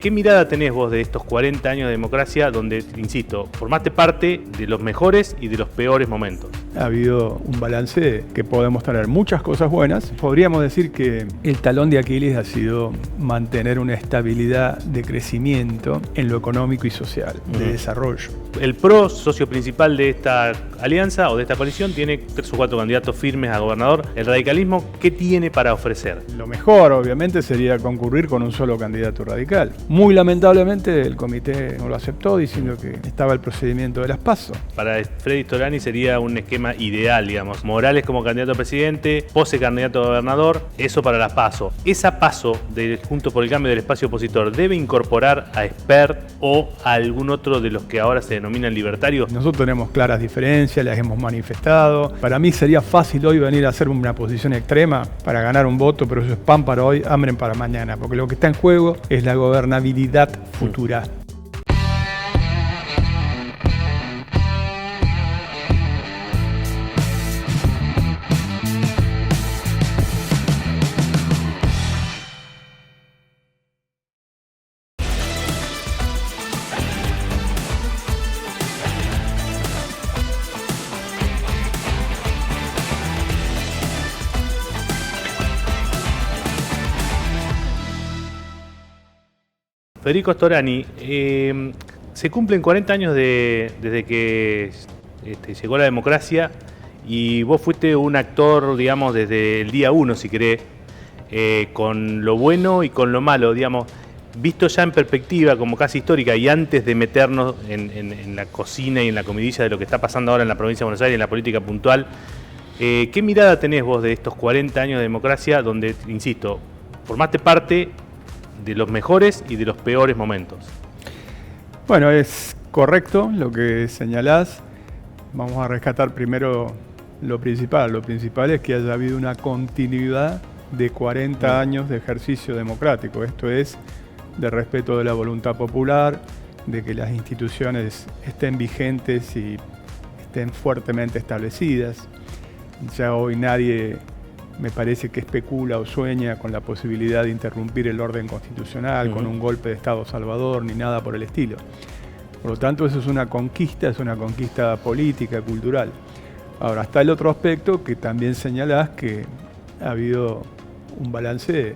¿Qué mirada tenés vos de estos 40 años de democracia donde, insisto, formaste parte de los mejores y de los peores momentos? Ha habido un balance que podemos tener muchas cosas buenas. Podríamos decir que el talón de Aquiles ha sido mantener una estabilidad de crecimiento en lo económico y social, de desarrollo. El PRO, socio principal de esta alianza o de esta coalición, tiene 3 o 4 candidatos firmes a gobernador. ¿El radicalismo qué tiene para ofrecer? Lo mejor, obviamente, sería concurrir con un solo candidato radical. Muy lamentablemente el comité no lo aceptó, diciendo que estaba el procedimiento de las PASO. Para Freddy Storani sería un esquema ideal, digamos. Morales como candidato a presidente, Pose candidato a gobernador, eso para las PASO. Esa PASO de Juntos por el Cambio del espacio opositor debe incorporar a Espert o a algún otro de los que ahora se denominan libertarios. Nosotros tenemos claras diferencias, las hemos manifestado. Para mí sería fácil hoy venir a hacer una posición extrema para ganar un voto, pero eso es pan para hoy, hambre para mañana, porque lo que está en juego es la gobernabilidad futura. Federico Storani, se cumplen 40 años desde que llegó la democracia y vos fuiste un actor, digamos, desde el día 1, si querés, con lo bueno y con lo malo, digamos, visto ya en perspectiva como casi histórica y antes de meternos en la cocina y en la comidilla de lo que está pasando ahora en la provincia de Buenos Aires, en la política puntual, ¿qué mirada tenés vos de estos 40 años de democracia donde, insisto, formaste parte de los mejores y de los peores momentos? Bueno, es correcto lo que señalás. Vamos a rescatar primero lo principal. Lo principal es que haya habido una continuidad de 40 años de ejercicio democrático. Esto es de respeto de la voluntad popular, de que las instituciones estén vigentes y estén fuertemente establecidas. Ya hoy nadie, me parece, que especula o sueña con la posibilidad de interrumpir el orden constitucional con un golpe de Estado salvador ni nada por el estilo. Por lo tanto, eso es una conquista política, cultural. Ahora, está el otro aspecto que también señalás, que ha habido un balance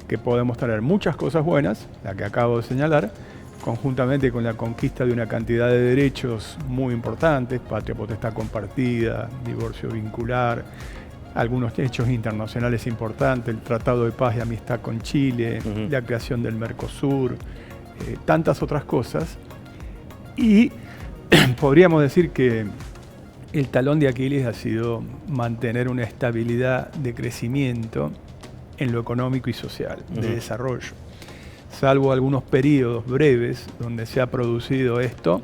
que podemos tener muchas cosas buenas, la que acabo de señalar, conjuntamente con la conquista de una cantidad de derechos muy importantes, patria potestad compartida, divorcio vincular, algunos hechos internacionales importantes, el Tratado de Paz y Amistad con Chile, la creación del Mercosur, tantas otras cosas. Y podríamos decir que el talón de Aquiles ha sido mantener una estabilidad de crecimiento en lo económico y social, de desarrollo. Salvo algunos periodos breves donde se ha producido esto,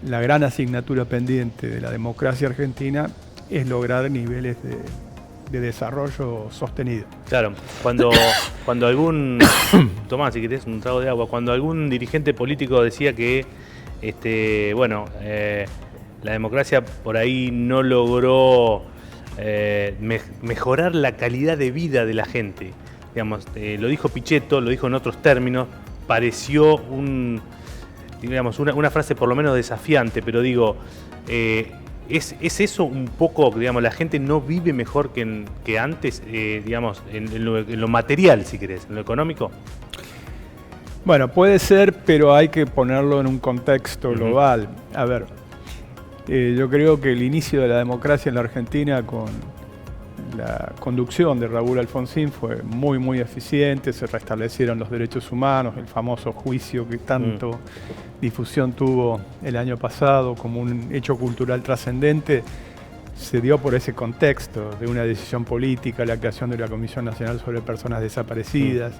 la gran asignatura pendiente de la democracia argentina es lograr niveles de desarrollo sostenido. Claro, cuando algún, Tomás, si querés un trago de agua, cuando algún dirigente político decía que la democracia por ahí no logró mejorar la calidad de vida de la gente, digamos, lo dijo Pichetto, lo dijo en otros términos, pareció una frase por lo menos desafiante, pero digo, ¿es eso un poco, digamos, la gente no vive mejor que antes, digamos, en lo material, si querés, en lo económico? Bueno, puede ser, pero hay que ponerlo en un contexto global. A ver, yo creo que el inicio de la democracia en la Argentina con la conducción de Raúl Alfonsín fue muy, muy eficiente, se restablecieron los derechos humanos, el famoso juicio que tanto difusión tuvo el año pasado como un hecho cultural trascendente, se dio por ese contexto de una decisión política, la creación de la Comisión Nacional sobre Personas Desaparecidas,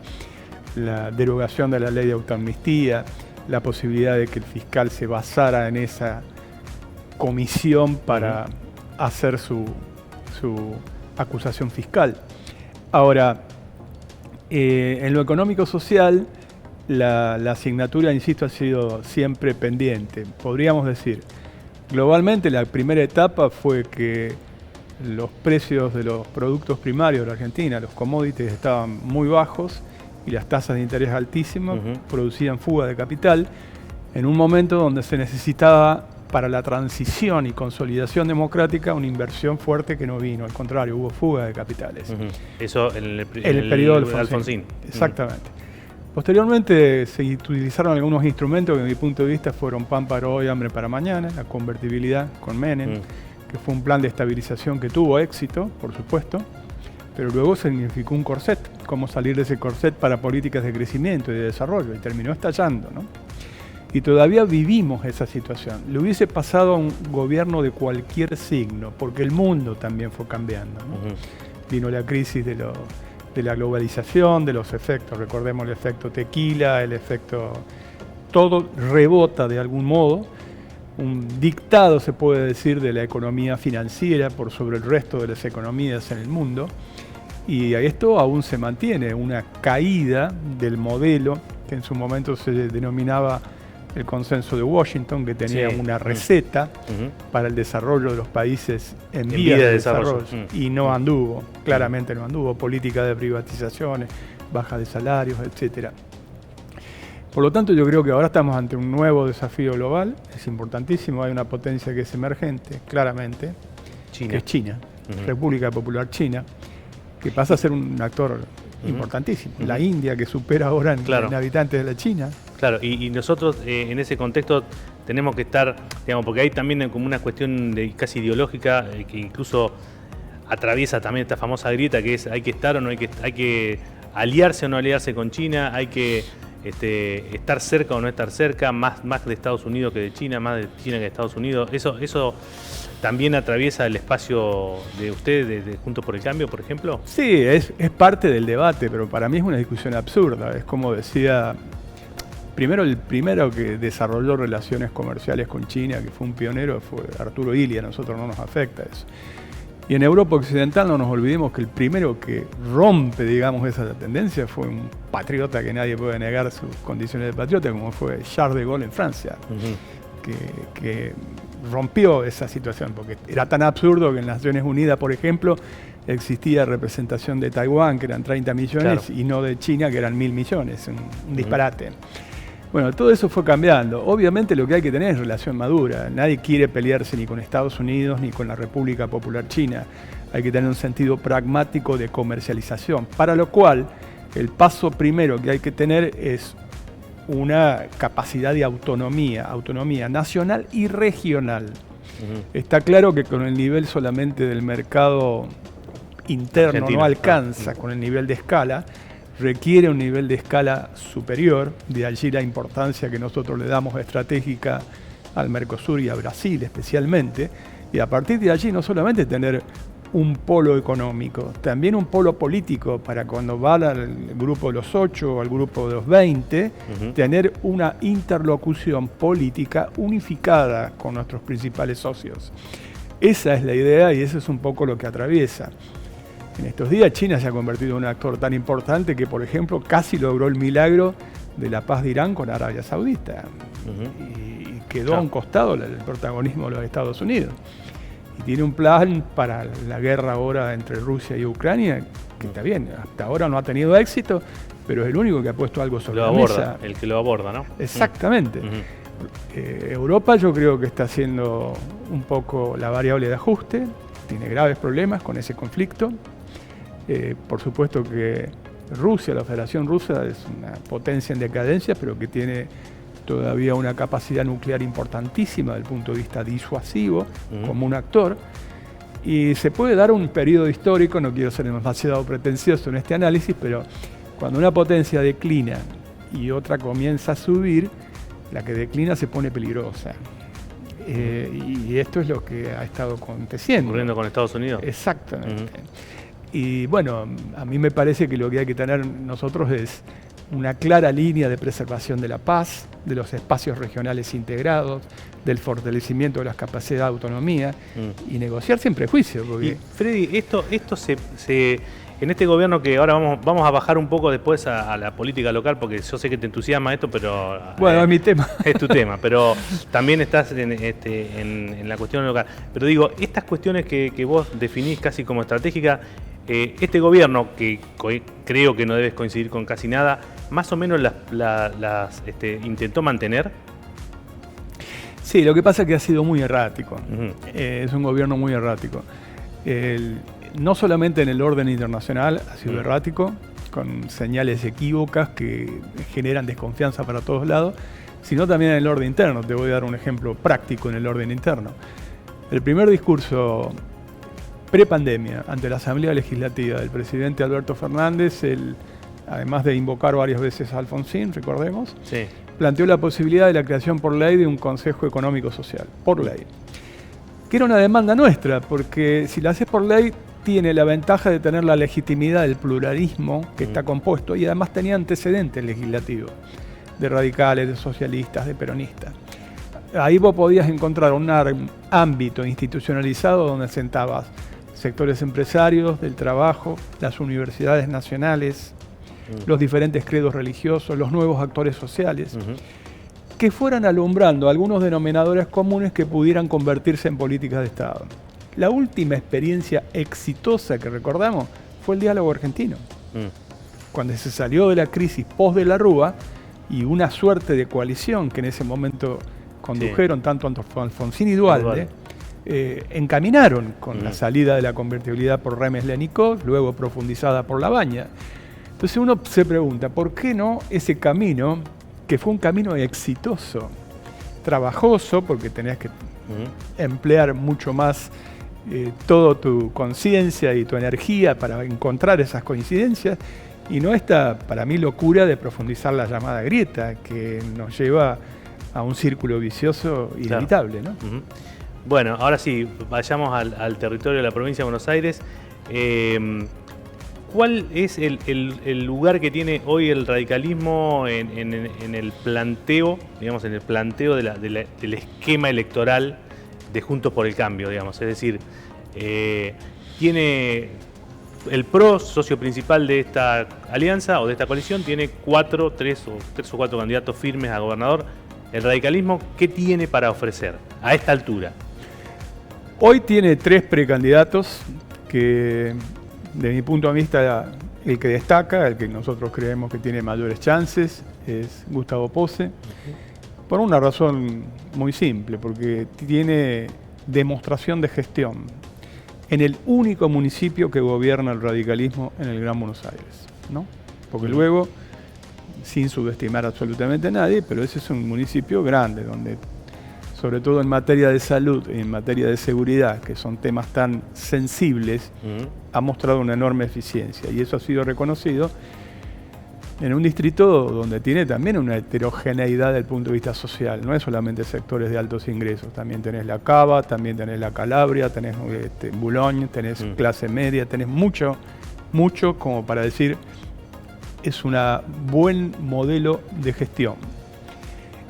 la derogación de la ley de autoamnistía, la posibilidad de que el fiscal se basara en esa comisión para hacer su acusación fiscal. Ahora, en lo económico-social, la asignatura, insisto, ha sido siempre pendiente. Podríamos decir, globalmente la primera etapa fue que los precios de los productos primarios de la Argentina, los commodities, estaban muy bajos y las tasas de interés altísimas producían fuga de capital en un momento donde se necesitaba para la transición y consolidación democrática una inversión fuerte que no vino, al contrario, hubo fuga de capitales. Eso en el periodo de Alfonsín. Exactamente. Posteriormente se utilizaron algunos instrumentos que desde mi punto de vista fueron pan para hoy, hambre para mañana, la convertibilidad con Menem, que fue un plan de estabilización que tuvo éxito, por supuesto, pero luego significó un corset, cómo salir de ese corset para políticas de crecimiento y de desarrollo, y terminó estallando, ¿no? Y todavía vivimos esa situación. Le hubiese pasado a un gobierno de cualquier signo, porque el mundo también fue cambiando, ¿no? Vino la crisis de la globalización, de los efectos, recordemos el efecto tequila, el efecto... Todo rebota de algún modo, un dictado se puede decir de la economía financiera por sobre el resto de las economías en el mundo, y esto aún se mantiene, una caída del modelo que en su momento se denominaba el consenso de Washington, que tenía una receta para el desarrollo de los países en vías de desarrollo. Y no anduvo, claramente no anduvo, política de privatizaciones, baja de salarios, etcétera. Por lo tanto, yo creo que ahora estamos ante un nuevo desafío global, es importantísimo, hay una potencia que es emergente, claramente, que es China, República Popular China, que pasa a ser un actor importantísimo. La India, que supera ahora en habitantes de la China. Claro, y nosotros en ese contexto tenemos que estar, digamos, porque hay también como una cuestión casi ideológica que incluso atraviesa también esta famosa grieta que es hay que estar o no hay que aliarse o no aliarse con China, hay que estar cerca o no estar cerca, más de Estados Unidos que de China, más de China que de Estados Unidos. Eso también atraviesa el espacio de ustedes, de Juntos por el Cambio, por ejemplo. Sí, es parte del debate, pero para mí es una discusión absurda. Es como decía... El primero que desarrolló relaciones comerciales con China, que fue un pionero, fue Arturo Illia. A nosotros no nos afecta eso. Y en Europa Occidental no nos olvidemos que el primero que rompe, digamos, esa tendencia fue un patriota que nadie puede negar sus condiciones de patriota, como fue Charles de Gaulle en Francia, que rompió esa situación, porque era tan absurdo que en las Naciones Unidas, por ejemplo, existía representación de Taiwán, que eran 30 millones, y no de China, que eran 1.000 millones, un disparate. Bueno, todo eso fue cambiando. Obviamente lo que hay que tener es relación madura. Nadie quiere pelearse ni con Estados Unidos ni con la República Popular China. Hay que tener un sentido pragmático de comercialización, para lo cual el paso primero que hay que tener es una capacidad de autonomía nacional y regional. Está claro que con el nivel solamente del mercado interno Argentina no alcanza, con el nivel de escala, requiere un nivel de escala superior, de allí la importancia que nosotros le damos estratégica al Mercosur y a Brasil especialmente, y a partir de allí no solamente tener un polo económico, también un polo político para cuando va al grupo de los 8 o al grupo de los 20, tener una interlocución política unificada con nuestros principales socios. Esa es la idea y eso es un poco lo que atraviesa. En estos días China se ha convertido en un actor tan importante que, por ejemplo, casi logró el milagro de la paz de Irán con Arabia Saudita. Y quedó a un costado el protagonismo de los Estados Unidos. Y tiene un plan para la guerra ahora entre Rusia y Ucrania, que está bien, hasta ahora no ha tenido éxito, pero es el único que ha puesto algo sobre la mesa. El que lo aborda, ¿no? Exactamente. Europa yo creo que está haciendo un poco la variable de ajuste, tiene graves problemas con ese conflicto. Por supuesto que Rusia, la Federación Rusa, es una potencia en decadencia, pero que tiene todavía una capacidad nuclear importantísima desde el punto de vista disuasivo, como un actor. Y se puede dar un periodo histórico, no quiero ser demasiado pretencioso en este análisis, pero cuando una potencia declina y otra comienza a subir, la que declina se pone peligrosa. Y esto es lo que ha estado aconteciendo. Ocurriendo con Estados Unidos. Exactamente. Y bueno, a mí me parece que lo que hay que tener nosotros es una clara línea de preservación de la paz, de los espacios regionales integrados, del fortalecimiento de las capacidades de autonomía y negociar sin prejuicio. Porque... Y Freddy, esto se en este gobierno que ahora vamos a bajar un poco después a la política local, porque yo sé que te entusiasma esto, pero... Bueno, es mi tema. Es tu tema, pero también estás en la cuestión local. Pero digo, estas cuestiones que vos definís casi como estratégicas, Este gobierno, que creo que no debes coincidir con casi nada, más o menos intentó mantener. Sí, lo que pasa es que ha sido muy errático. Uh-huh. Es un gobierno muy errático. No solamente en el orden internacional ha sido errático, con señales equívocas que generan desconfianza para todos lados, sino también en el orden interno. Te voy a dar un ejemplo práctico en el orden interno. El primer discurso prepandemia ante la Asamblea Legislativa del presidente Alberto Fernández, además de invocar varias veces a Alfonsín, recordemos, sí, planteó la posibilidad de la creación por ley de un Consejo Económico Social, por ley. Que era una demanda nuestra, porque si la haces por ley, tiene la ventaja de tener la legitimidad del pluralismo que está compuesto, y además tenía antecedentes legislativos, de radicales, de socialistas, de peronistas. Ahí vos podías encontrar un ámbito institucionalizado donde sentabas sectores empresarios, del trabajo, las universidades nacionales, los diferentes credos religiosos, los nuevos actores sociales, que fueran alumbrando algunos denominadores comunes que pudieran convertirse en políticas de Estado. La última experiencia exitosa que recordamos fue el diálogo argentino, cuando se salió de la crisis post de la Rúa y una suerte de coalición que en ese momento condujeron tanto Alfonsín y Duhalde, encaminaron con la salida de la convertibilidad por Remes-Lenikov, luego profundizada por Labaña. Entonces uno se pregunta, ¿por qué no ese camino, que fue un camino exitoso, trabajoso, porque tenías que emplear mucho más toda tu conciencia y tu energía para encontrar esas coincidencias, y no esta, para mí, locura de profundizar la llamada grieta, que nos lleva a un círculo vicioso inevitable, ¿no? Bueno, ahora sí, vayamos al territorio de la provincia de Buenos Aires. ¿Cuál es el lugar que tiene hoy el radicalismo en el planteo, digamos, en el planteo del esquema electoral de Juntos por el Cambio, digamos? Es decir, tiene el PRO, socio principal de esta alianza o de esta coalición, tiene tres o cuatro candidatos firmes a gobernador. ¿El radicalismo qué tiene para ofrecer a esta altura? Hoy tiene 3 precandidatos que, de mi punto de vista, el que destaca, el que nosotros creemos que tiene mayores chances, es Gustavo Posse, por una razón muy simple, porque tiene demostración de gestión en el único municipio que gobierna el radicalismo en el Gran Buenos Aires, ¿no? Porque luego, sin subestimar absolutamente a nadie, pero ese es un municipio grande, donde, sobre todo en materia de salud y en materia de seguridad, que son temas tan sensibles, ha mostrado una enorme eficiencia. Y eso ha sido reconocido en un distrito donde tiene también una heterogeneidad desde el punto de vista social. No es solamente sectores de altos ingresos, también tenés la Cava, también tenés la Calabria, tenés Boulogne, tenés clase media, tenés mucho como para decir es un buen modelo de gestión.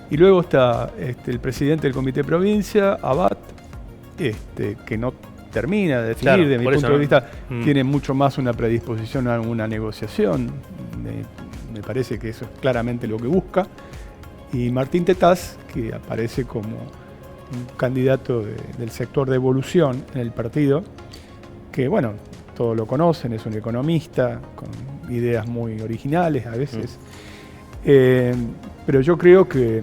Y luego está el presidente del Comité de Provincia, Abad, que no termina de definir, claro, de mi punto de vista, tiene mucho más una predisposición a una negociación. Me parece que eso es claramente lo que busca. Y Martín Tetaz, que aparece como un candidato del sector de evolución en el partido, que bueno, todos lo conocen, es un economista con ideas muy originales a veces. Pero yo creo que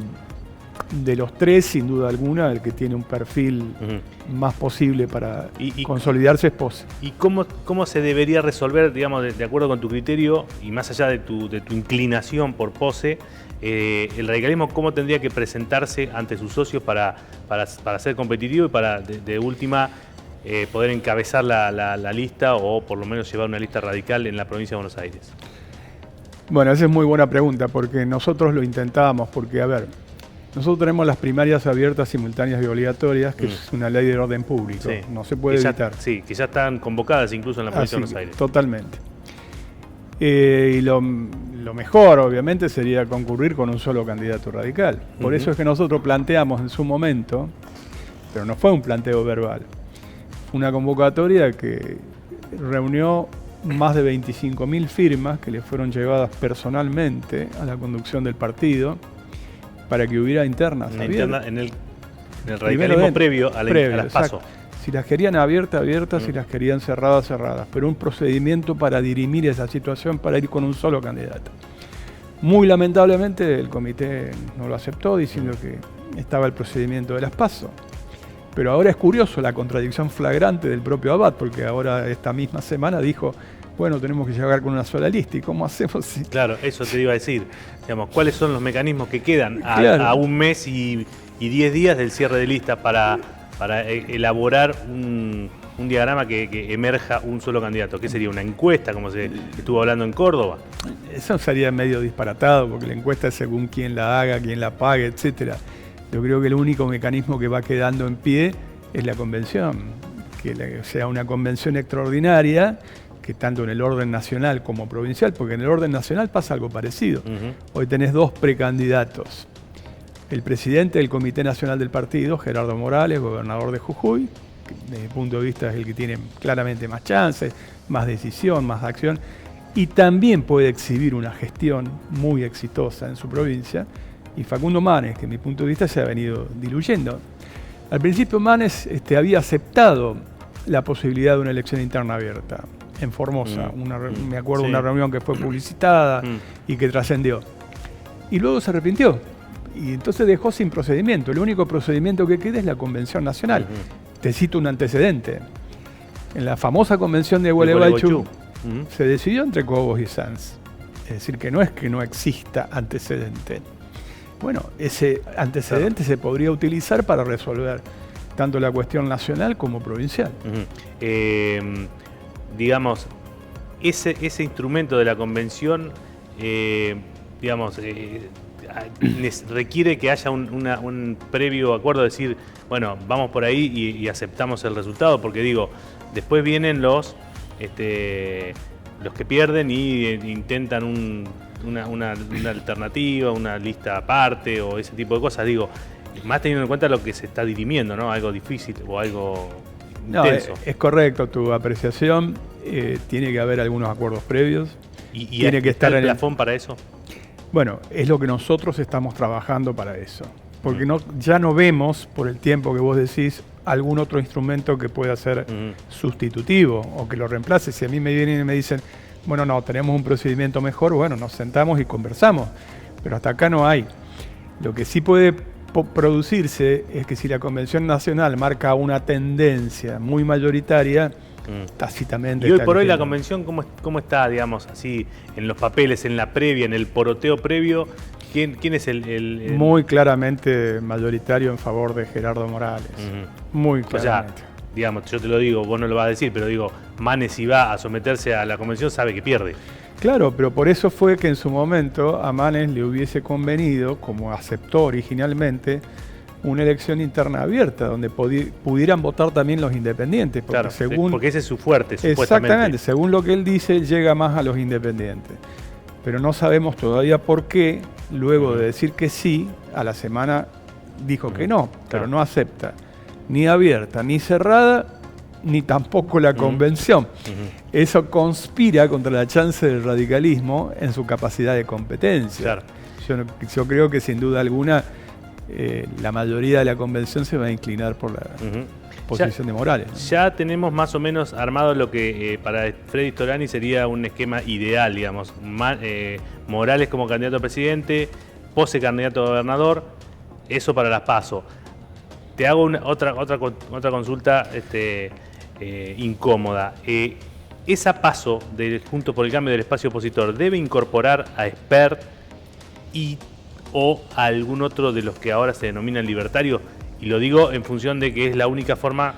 de los 3, sin duda alguna, el que tiene un perfil más posible para consolidarse es Posse. ¿Y cómo se debería resolver, digamos, de acuerdo con tu criterio y más allá de tu inclinación por Posse, el radicalismo cómo tendría que presentarse ante sus socios para ser competitivo y para, de última, poder encabezar la lista o por lo menos llevar una lista radical en la provincia de Buenos Aires? Bueno, esa es muy buena pregunta, porque nosotros lo intentábamos, porque, a ver, nosotros tenemos las primarias abiertas, simultáneas y obligatorias, que es una ley de orden público, no se puede evitar. Sí, que ya están convocadas incluso en la provincia de Buenos Aires. Totalmente. Y lo mejor, obviamente, sería concurrir con un solo candidato radical. Por eso es que nosotros planteamos en su momento, pero no fue un planteo verbal, una convocatoria que reunió más de 25.000 firmas que le fueron llevadas personalmente a la conducción del partido para que hubiera internas abiertas. En el radicalismo previo a las PASO. Si las querían abiertas, si las querían cerradas, pero un procedimiento para dirimir esa situación, para ir con un solo candidato. Muy lamentablemente el comité no lo aceptó, diciendo que estaba el procedimiento de las PASO. Pero ahora es curioso la contradicción flagrante del propio Abad, porque ahora esta misma semana dijo, bueno, tenemos que llegar con una sola lista, ¿y cómo hacemos? Claro, eso te iba a decir. Digamos, ¿cuáles son los mecanismos que quedan a un mes y 10 días del cierre de lista para elaborar un diagrama que emerja un solo candidato? ¿Qué sería? ¿Una encuesta, como se estuvo hablando en Córdoba? Eso sería medio disparatado, porque la encuesta es según quién la haga, quién la pague, etcétera. Yo creo que el único mecanismo que va quedando en pie es la convención, que sea una convención extraordinaria, que tanto en el orden nacional como provincial, porque en el orden nacional pasa algo parecido. Hoy tenés 2 precandidatos. El presidente del Comité Nacional del Partido, Gerardo Morales, gobernador de Jujuy, que desde mi punto de vista es el que tiene claramente más chances, más decisión, más acción, y también puede exhibir una gestión muy exitosa en su provincia, y Facundo Manes, que en mi punto de vista se ha venido diluyendo. Al principio Manes había aceptado la posibilidad de una elección interna abierta en Formosa. Me acuerdo de una reunión que fue publicitada y que trascendió. Y luego se arrepintió. Y entonces dejó sin procedimiento. El único procedimiento que queda es la Convención Nacional. Te cito un antecedente. En la famosa convención de Gualeguaychú se decidió entre Cobos y Sanz. Es decir, que no exista antecedente. Bueno, ese antecedente se podría utilizar para resolver tanto la cuestión nacional como provincial. Digamos, ese instrumento de la convención, requiere que haya un previo acuerdo, decir, bueno, vamos por ahí y aceptamos el resultado, porque digo, después vienen los que pierden y intentan una alternativa, una lista aparte o ese tipo de cosas. Digo, más teniendo en cuenta lo que se está dirimiendo, ¿no? Algo difícil o algo intenso. Es correcto tu apreciación. Tiene que haber algunos acuerdos previos. ¿Y tiene que estar el plafón para eso? Bueno, es lo que nosotros estamos trabajando para eso. Porque ya no vemos, por el tiempo que vos decís, algún otro instrumento que pueda ser sustitutivo o que lo reemplace. Si a mí me vienen y me dicen, bueno, no, tenemos un procedimiento mejor, bueno, nos sentamos y conversamos. Pero hasta acá no hay. Lo que sí puede producirse es que si la Convención Nacional marca una tendencia muy mayoritaria, tácitamente... Y hoy por hoy la Convención, ¿cómo está, digamos, así, en los papeles, en la previa, en el poroteo previo? ¿Quién es el...? Muy claramente mayoritario en favor de Gerardo Morales. Muy claramente. O sea, digamos, yo te lo digo, vos no lo vas a decir, pero digo, Manes, si va a someterse a la Convención, sabe que pierde. Claro, pero por eso fue que en su momento a Manes le hubiese convenido, como aceptó originalmente, una elección interna abierta, donde pudieran votar también los independientes. Porque claro, porque ese es su fuerte, supuestamente. Exactamente, según lo que él dice, llega más a los independientes. Pero no sabemos todavía por qué, luego de decir que sí, a la semana dijo que no, pero no acepta ni abierta, ni cerrada, ni tampoco la convención. Eso conspira contra la chance del radicalismo en su capacidad de competencia. Claro. Yo creo que sin duda alguna la mayoría de la convención se va a inclinar por la posición de Morales, ¿no? Ya tenemos más o menos armado lo que para Freddy Storani sería un esquema ideal, digamos. Morales como candidato a presidente, Pose candidato a gobernador, eso para las PASO. Te hago otra consulta incómoda. Esa PASO del Juntos por el Cambio del espacio opositor debe incorporar a Espert o a algún otro de los que ahora se denominan libertarios, y lo digo en función de que es la única forma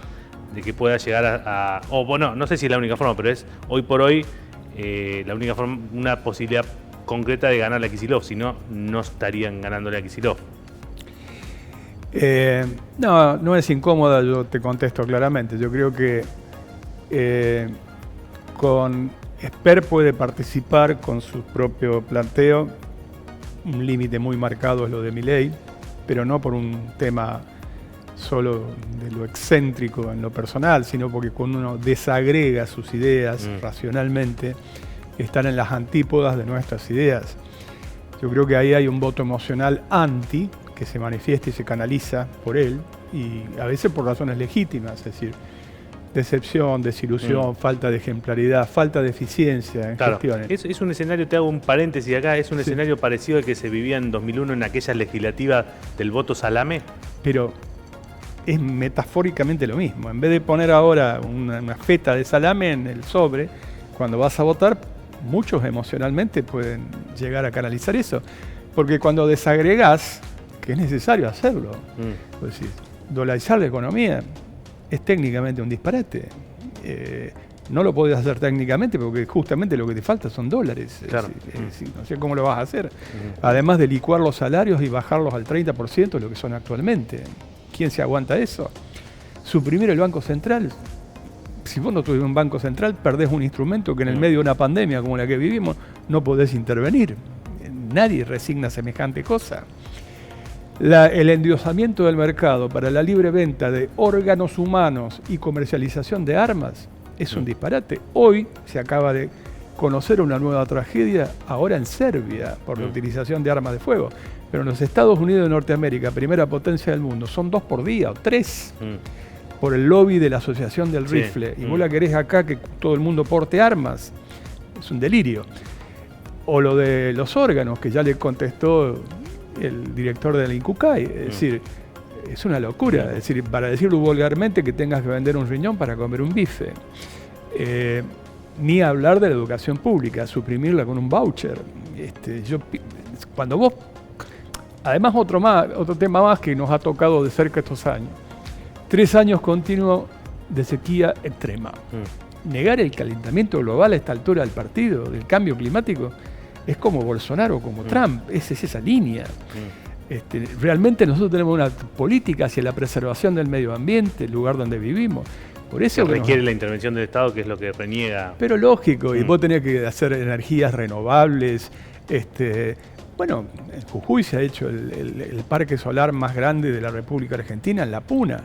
de que pueda llegar bueno, no sé si es la única forma, pero es hoy por hoy la única forma, una posibilidad concreta de ganar a Kicillof, si no, no estarían ganándole a Kicillof. No es incómoda, yo te contesto claramente. Yo creo que con Espert puede participar con su propio planteo. Un límite muy marcado es lo de Milei, pero no por un tema solo de lo excéntrico en lo personal, sino porque cuando uno desagrega sus ideas racionalmente, están en las antípodas de nuestras ideas. Yo creo que ahí hay un voto emocional que se manifiesta y se canaliza por él, y a veces por razones legítimas, es decir, decepción, desilusión, falta de ejemplaridad, falta de eficiencia en gestiones. Es un escenario, te hago un paréntesis acá, es un escenario parecido al que se vivía en 2001 en aquella legislativa del voto salame. Pero es metafóricamente lo mismo. En vez de poner ahora una feta de salame en el sobre, cuando vas a votar, muchos emocionalmente pueden llegar a canalizar eso. Porque cuando desagregás, que es necesario hacerlo, pues sí, dolarizar la economía es técnicamente un disparate. No lo podés hacer técnicamente porque justamente lo que te falta son dólares. Claro. No sé cómo lo vas a hacer. Además de licuar los salarios y bajarlos al 30% de lo que son actualmente. ¿Quién se aguanta eso? Suprimir el Banco Central. Si vos no tuvieras un Banco Central, perdés un instrumento que en el medio de una pandemia como la que vivimos no podés intervenir. Nadie resigna semejante cosa. El endiosamiento del mercado para la libre venta de órganos humanos y comercialización de armas es un disparate. Hoy se acaba de conocer una nueva tragedia, ahora en Serbia, por la utilización de armas de fuego. Pero en los Estados Unidos de Norteamérica, primera potencia del mundo, son 2 por día o 3 por el lobby de la Asociación del Rifle. Y vos la querés acá que todo el mundo porte armas. Es un delirio. O lo de los órganos, que ya le contestó el director del INCUCAI. Es decir, es una locura. Es decir, para decirlo vulgarmente, que tengas que vender un riñón para comer un bife. Ni hablar de la educación pública, suprimirla con un voucher. Cuando vos... Además, otro tema más que nos ha tocado de cerca estos años. 3 años continuos de sequía extrema. Negar el calentamiento global a esta altura del partido, del cambio climático, es como Bolsonaro, como Trump, es esa línea. Realmente nosotros tenemos una política hacia la preservación del medio ambiente, el lugar donde vivimos. Por eso requiere la intervención del Estado, que es lo que reniega. Pero lógico, y vos tenés que hacer energías renovables. Bueno, en Jujuy se ha hecho el parque solar más grande de la República Argentina, en La Puna.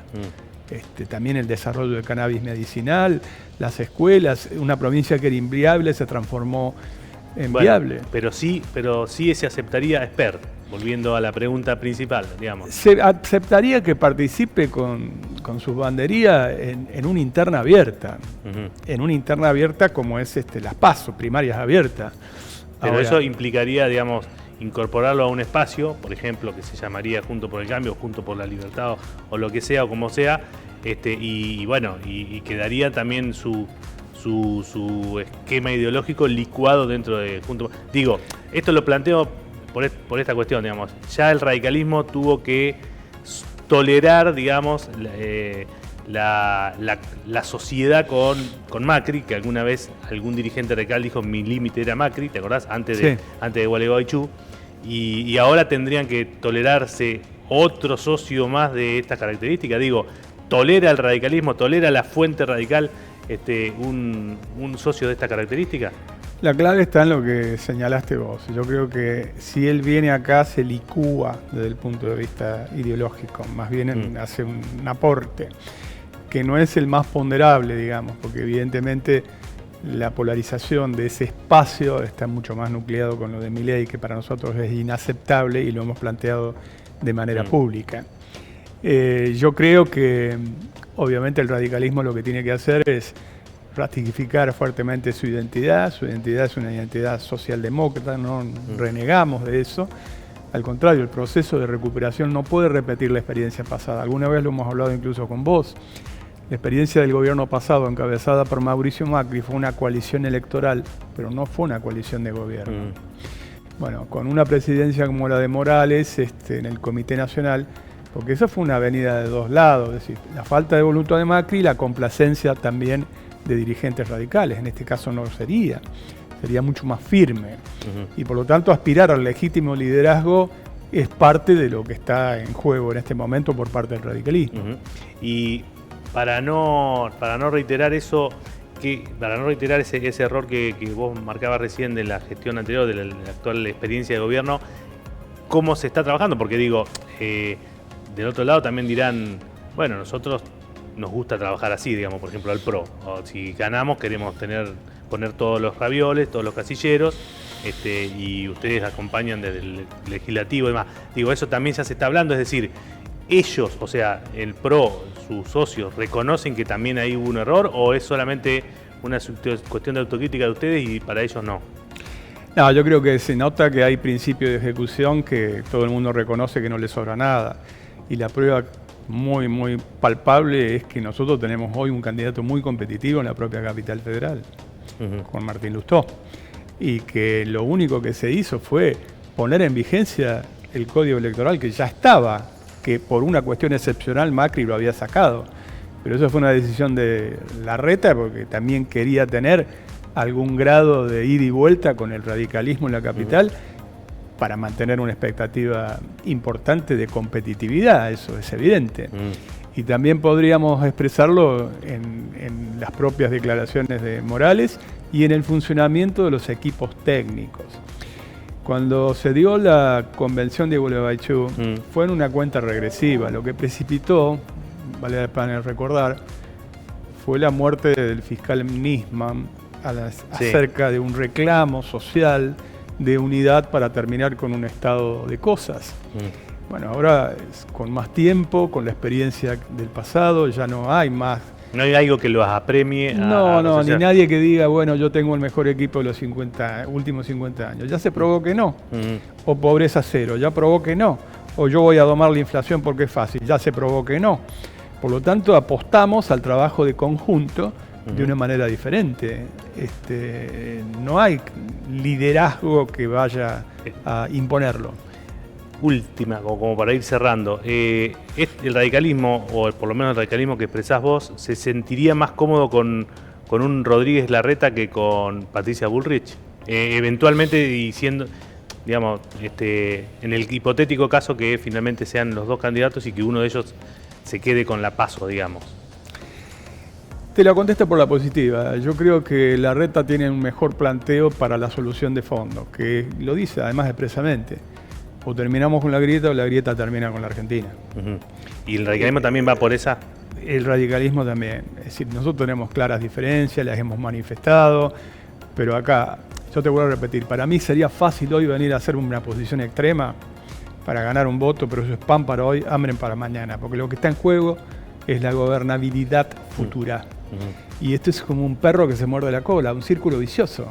También el desarrollo de cannabis medicinal, las escuelas, una provincia que era inviable se transformó en viable. Pero sí se aceptaría expert, volviendo a la pregunta principal, digamos. Se aceptaría que participe con su bandería en una interna abierta, en una interna abierta como es las PASO, primarias abiertas. Pero ahora, eso implicaría, digamos, incorporarlo a un espacio, por ejemplo, que se llamaría Junto por el Cambio, Junto por la Libertad, o lo que sea, o como sea, y quedaría también su esquema ideológico licuado dentro de Junto. Digo, esto lo planteo por esta cuestión, digamos. Ya el radicalismo tuvo que tolerar, digamos, la sociedad con Macri, que alguna vez algún dirigente radical dijo mi límite era Macri, ¿te acordás? Antes de Gualeguaychú. Y ahora tendrían que tolerarse otro socio más de estas características. Digo, ¿tolera el radicalismo, tolera la fuente radical un socio de esta característica? La clave está en lo que señalaste vos. Yo creo que si él viene acá se licúa desde el punto de vista ideológico, más bien hace un aporte que no es el más ponderable, digamos, porque evidentemente la polarización de ese espacio está mucho más nucleado con lo de Milei, que para nosotros es inaceptable y lo hemos planteado de manera pública. Yo creo que obviamente el radicalismo lo que tiene que hacer es ratificar fuertemente su identidad. Su identidad es una identidad socialdemócrata, no renegamos de eso. Al contrario, el proceso de recuperación no puede repetir la experiencia pasada. Alguna vez lo hemos hablado incluso con vos. La experiencia del gobierno pasado, encabezada por Mauricio Macri, fue una coalición electoral, pero no fue una coalición de gobierno. Bueno, con una presidencia como la de Morales en el Comité Nacional, porque eso fue una avenida de dos lados, es decir, la falta de voluntad de Macri y la complacencia también de dirigentes radicales. En este caso no sería mucho más firme. Y por lo tanto aspirar al legítimo liderazgo es parte de lo que está en juego en este momento por parte del radicalismo. Y para no reiterar eso, para no reiterar ese error que vos marcabas recién de la gestión anterior, de la actual experiencia de gobierno, ¿cómo se está trabajando? Porque digo, del otro lado también dirán, bueno, nosotros nos gusta trabajar así, digamos, por ejemplo, al PRO. O si ganamos queremos poner todos los ravioles, todos los casilleros, y ustedes acompañan desde el legislativo y demás. Digo, eso también ya se está hablando, es decir, ellos, o sea, el PRO, sus socios, reconocen que también ahí hubo un error, o es solamente una cuestión de autocrítica de ustedes y para ellos no? No, yo creo que se nota que hay principio de ejecución que todo el mundo reconoce que no le sobra nada. Y la prueba muy, muy palpable es que nosotros tenemos hoy un candidato muy competitivo en la propia Capital Federal, con Martín Lustó. Y que lo único que se hizo fue poner en vigencia el código electoral que ya estaba, que por una cuestión excepcional Macri lo había sacado. Pero eso fue una decisión de Larreta porque también quería tener algún grado de ida y vuelta con el radicalismo en la capital para mantener una expectativa importante de competitividad, eso es evidente. Y también podríamos expresarlo en las propias declaraciones de Morales y en el funcionamiento de los equipos técnicos. Cuando se dio la convención de Gualeguaychú, fue en una cuenta regresiva. Lo que precipitó, vale la pena recordar, fue la muerte del fiscal Nisman acerca de un reclamo social de unidad para terminar con un estado de cosas. Bueno, ahora con más tiempo, con la experiencia del pasado, ya no hay más. No hay algo que los apremie. No, ni nadie que diga, bueno, yo tengo el mejor equipo de los últimos 50 años. Ya se probó que no. O pobreza cero, ya probó que no. O yo voy a domar la inflación porque es fácil, ya se probó que no. Por lo tanto, apostamos al trabajo de conjunto de una manera diferente. No hay liderazgo que vaya a imponerlo. Última, como para ir cerrando, el radicalismo, o por lo menos el radicalismo que expresás vos, ¿se sentiría más cómodo con un Rodríguez Larreta que con Patricia Bullrich? Eventualmente, y siendo, digamos, en el hipotético caso que finalmente sean los dos candidatos y que uno de ellos se quede con la PASO, digamos. Te la contesto por la positiva. Yo creo que Larreta tiene un mejor planteo para la solución de fondo, que lo dice además expresamente. O terminamos con la grieta o la grieta termina con la Argentina. ¿Y el radicalismo también va por esa? El radicalismo también. Es decir, nosotros tenemos claras diferencias, las hemos manifestado, pero acá, yo te vuelvo a repetir, para mí sería fácil hoy venir a hacer una posición extrema para ganar un voto, pero eso es pan para hoy, hambre para mañana, porque lo que está en juego es la gobernabilidad futura. Y esto es como un perro que se muerde la cola, un círculo vicioso.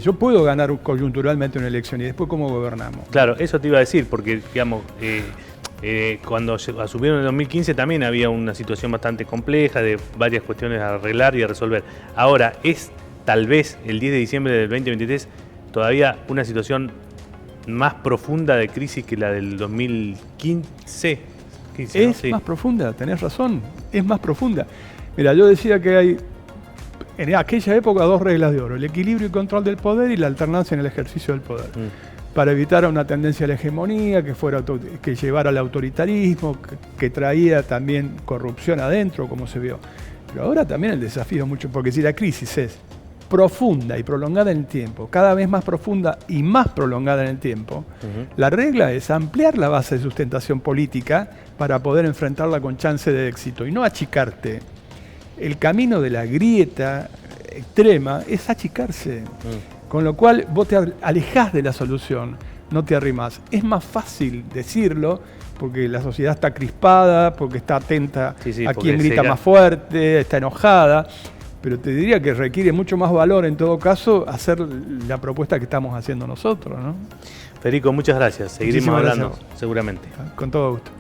Yo puedo ganar coyunturalmente una elección y después ¿cómo gobernamos? Claro, eso te iba a decir, porque digamos, cuando asumieron en el 2015 también había una situación bastante compleja de varias cuestiones a arreglar y a resolver. Ahora, es tal vez el 10 de diciembre del 2023 todavía una situación más profunda de crisis que la del 2015. Es más profunda, tenés razón, es más profunda. Mira, yo decía que hay en aquella época dos reglas de oro: el equilibrio y control del poder y la alternancia en el ejercicio del poder. Para evitar una tendencia a la hegemonía, que llevara al autoritarismo, que traía también corrupción adentro, como se vio. Pero ahora también el desafío es mucho, porque si la crisis es profunda y prolongada en el tiempo, cada vez más profunda y más prolongada en el tiempo, la regla es ampliar la base de sustentación política para poder enfrentarla con chance de éxito y no achicarte. El camino de la grieta extrema es achicarse, con lo cual vos te alejás de la solución, no te arrimás. Es más fácil decirlo porque la sociedad está crispada, porque está atenta a quien grita más fuerte, está enojada, pero te diría que requiere mucho más valor en todo caso hacer la propuesta que estamos haciendo nosotros, ¿no? Federico, muchas gracias. Seguiremos hablando seguramente. Con todo gusto.